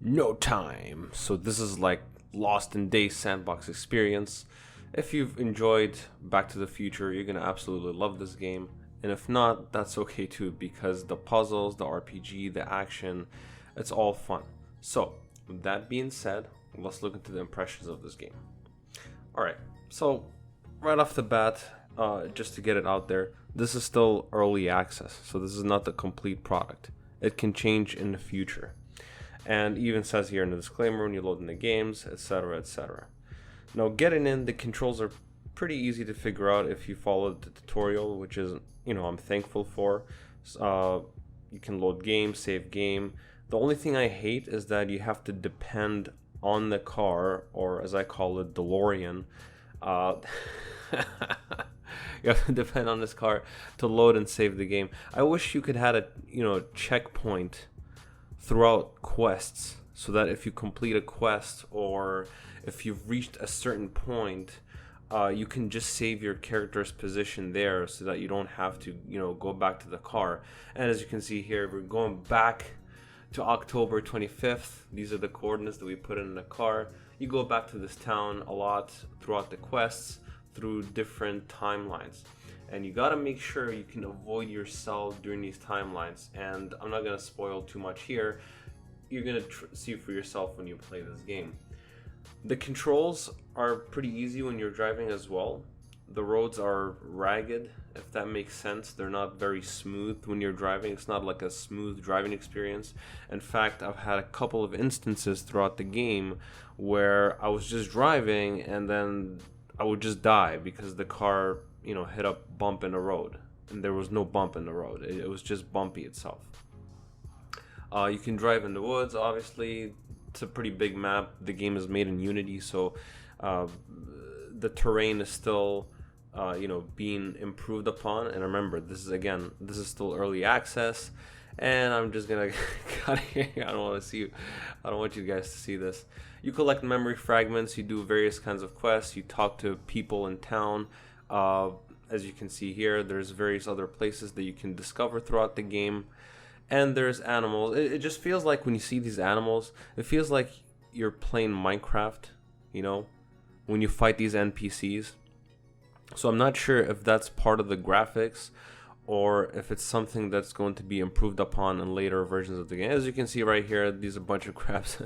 No time. So this is like Lost in Days sandbox experience. If you've enjoyed Back to the Future, you're gonna absolutely love this game. And if not, that's okay too, because the puzzles, the RPG, the action, it's all fun. So, with that being said, let's look into the impressions of this game. Alright, so right off the bat, just to get it out there, this is still early access, so this is not the complete product. It can change in the future. And even says here in the disclaimer when you load in the games, etc, etc. Now getting in, the controls are pretty easy to figure out if you follow the tutorial, which is, I'm thankful for. You can load game, save game. The only thing I hate is that you have to depend on the car, or as I call it, DeLorean. You have to depend on this car to load and save the game. I wish you could have a checkpoint throughout quests, so that if you complete a quest or if you've reached a certain point, you can just save your character's position there, so that you don't have to go back to the car. And as you can see here, we're going back to October 25th. These are the coordinates that we put in the car. You go back to this town a lot throughout the quests, through different timelines, and you gotta make sure you can avoid yourself during these timelines. And I'm not gonna spoil too much here. You're gonna see for yourself when you play this game. The controls are pretty easy when you're driving as well. The roads are ragged, if that makes sense. They're not very smooth when you're driving. It's not like a smooth driving experience. In fact, I've had a couple of instances throughout the game where I was just driving and then I would just die because the car, hit a bump in the road, and there was no bump in the road. It was just bumpy itself. You can drive in the woods, obviously. It's a pretty big map. The game is made in Unity, so the terrain is still, being improved upon. And remember, this is still early access, and I'm just gonna cut here. I don't want you guys to see this. You collect memory fragments, you do various kinds of quests, you talk to people in town. As you can see here, there's various other places that you can discover throughout the game. And there's animals. It just feels like when you see these animals, it feels like you're playing Minecraft, when you fight these NPCs. So I'm not sure if that's part of the graphics, or if it's something that's going to be improved upon in later versions of the game. As you can see right here, these are a bunch of crabs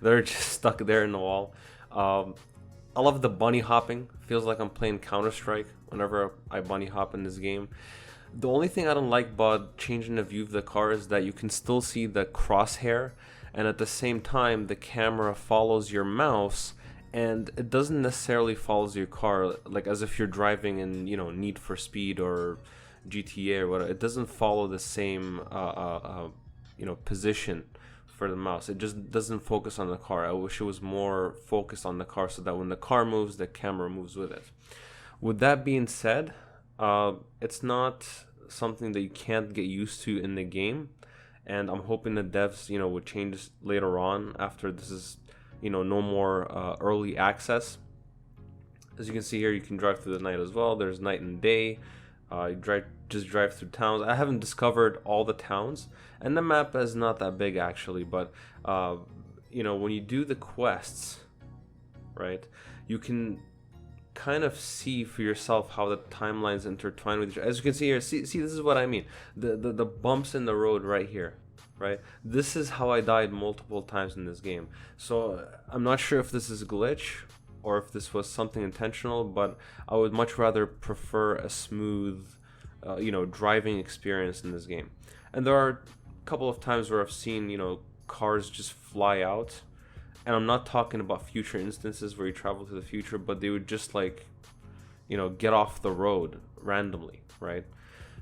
that are just stuck there in the wall. I love the bunny hopping. Feels like I'm playing Counter-Strike whenever I bunny hop in this game. The only thing I don't like about changing the view of the car is that you can still see the crosshair, and at the same time the camera follows your mouse, and it doesn't necessarily follow your car, like as if you're driving in Need for Speed or GTA or whatever. It doesn't follow the same position for the mouse. It just doesn't focus on the car. I wish it was more focused on the car, so that when the car moves, the camera moves with it. With that being said, it's not something that you can't get used to in the game, and I'm hoping the devs would change this later on, after this is no more early access. As you can see here, you can drive through the night as well. There's night and day. You just drive through towns. I haven't discovered all the towns, and the map is not that big actually, but when you do the quests, right, you can kind of see for yourself how the timelines intertwine with each other. As you can see here, see this is what I mean. The bumps in the road right here, right? This is how I died multiple times in this game. So I'm not sure if this is a glitch or if this was something intentional, but I would much rather prefer a smooth, driving experience in this game. And there are a couple of times where I've seen, cars just fly out. And I'm not talking about future instances where you travel to the future, but they would just get off the road randomly, right?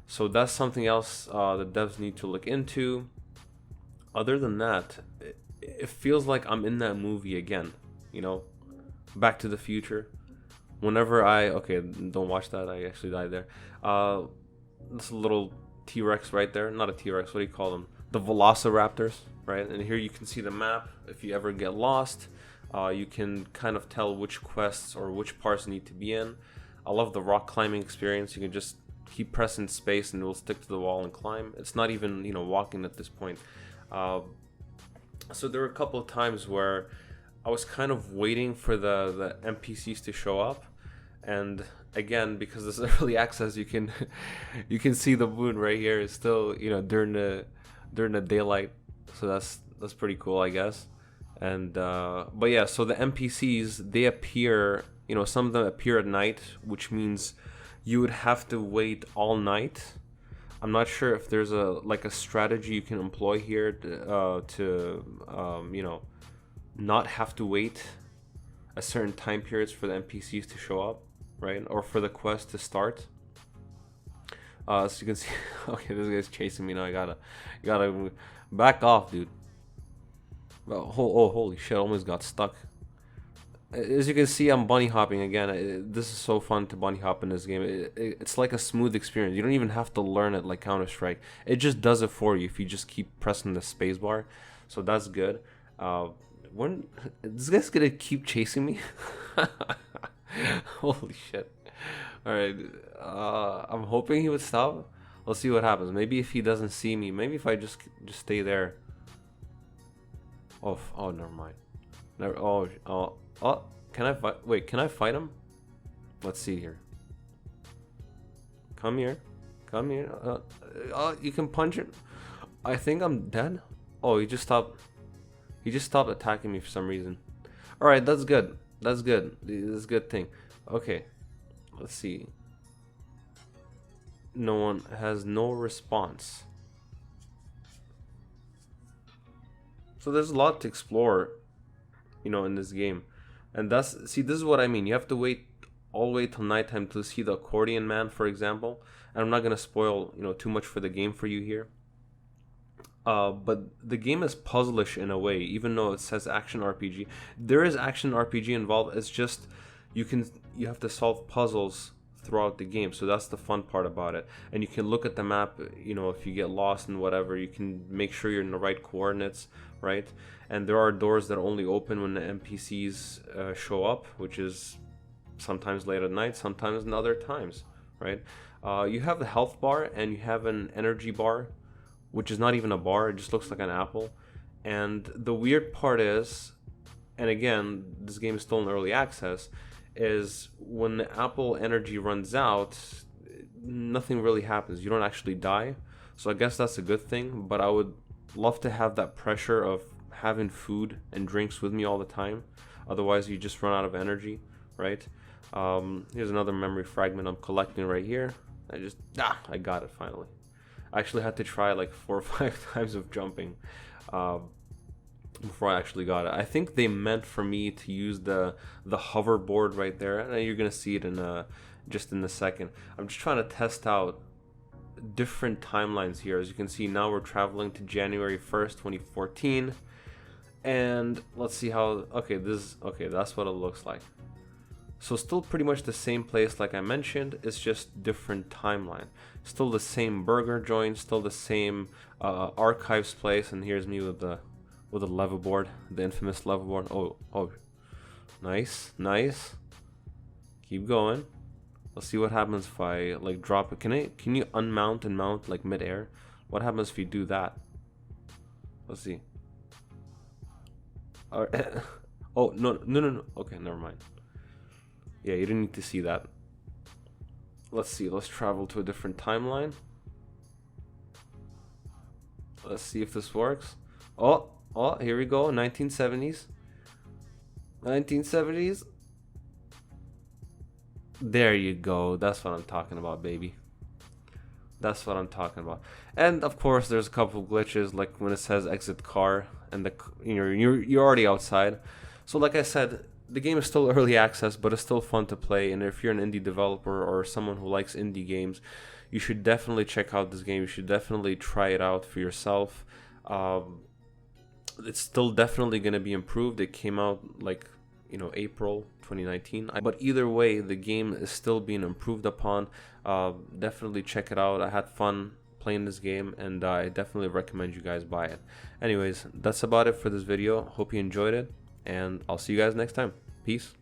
So that's something else the devs need to look into. Other than that, it feels like I'm in that movie again, Back to the Future. Whenever don't watch that, I actually died there. This little T-Rex right there, not a T-Rex, what do you call them? The Velociraptors, right? And here you can see the map. If you ever get lost, you can kind of tell which quests or which parts need to be in. I love the rock climbing experience. You can just keep pressing space and it will stick to the wall and climb. It's not even walking at this point. So there were a couple of times where I was kind of waiting for the NPCs to show up, and again, because this is early access, you can you can see the moon right here. It's still, you know, during the daylight, so that's pretty cool, I guess. And but yeah, so the NPCs, they appear, you know, some of them appear at night, which means you would have to wait all night. I'm not sure if there's a strategy you can employ here to you know, not have to wait a certain time periods for the NPCs to show up, right? Or for the quest to start. So you can see, okay, this guy's chasing me now. You gotta back off, dude. Oh, holy shit! I almost got stuck. As you can see, I'm bunny hopping again. This is so fun to bunny hop in this game. It's like a smooth experience. You don't even have to learn it like Counter-Strike. It just does it for you if you just keep pressing the spacebar. So that's good. When this guy's gonna keep chasing me? Holy shit! All right. I'm hoping he would stop. Let's see what happens. Maybe if he doesn't see me. Maybe if I just stay there. Oh, never mind. Never. Oh, can I fight? Wait, can I fight him? Let's see here. Come here. Come here. You can punch it. I think I'm dead. Oh, he just stopped. He just stopped attacking me for some reason. All right, that's good. That's good. This is a good thing. Okay, let's see. No one has no response. So there's a lot to explore, you know, in this game. And this is what I mean. You have to wait all the way till nighttime to see the accordion man, for example. And I'm not gonna spoil, you know, too much for the game for you here. But the game is puzzlish in a way, even though it says action RPG. There is action RPG involved. It's just you have to solve puzzles throughout the game, so that's the fun part about it. And you can look at the map, you know, if you get lost and whatever, you can make sure you're in the right coordinates, right? And there are doors that only open when the NPCs show up, which is sometimes late at night, sometimes in other times, right? You have the health bar and you have an energy bar, which is not even a bar, it just looks like an apple. And the weird part is, and again, this game is still in early access, is when the apple energy runs out, nothing really happens. You don't actually die. So I guess that's a good thing, but I would love to have that pressure of having food and drinks with me all the time. Otherwise, you just run out of energy, right? Here's another memory fragment I'm collecting right here. I got it finally. I actually had to try like 4 or 5 times of jumping before I actually got it. I think they meant for me to use the hoverboard right there, and you're gonna see it in just in a second. I'm just trying to test out different timelines here. As you can see, now we're traveling to January 1st, 2014, and let's see how. Okay, that's what it looks like. So still pretty much the same place like I mentioned, it's just different timeline. Still the same burger joint, still the same archives place, and here's me with the level board, the infamous level board. Oh, nice. Keep going. Let's see what happens if I like drop it. Can you unmount and mount like mid-air? What happens if you do that? Let's see. Oh, no. Okay, never mind. Yeah, you didn't need to see that. Let's see, let's travel to a different timeline. Let's see if this works. Oh, here we go, 1970s. 1970s. There you go, that's what I'm talking about, baby. That's what I'm talking about. And of course, there's a couple of glitches, like when it says exit car, and you're already outside. So like I said, the game is still early access, but it's still fun to play. And if you're an indie developer or someone who likes indie games, you should definitely check out this game. You should definitely try it out for yourself. It's still definitely going to be improved. It came out like, you know, April 2019. But either way, the game is still being improved upon. Definitely check it out. I had fun playing this game, and I definitely recommend you guys buy it. Anyways, that's about it for this video. Hope you enjoyed it, and I'll see you guys next time. Peace.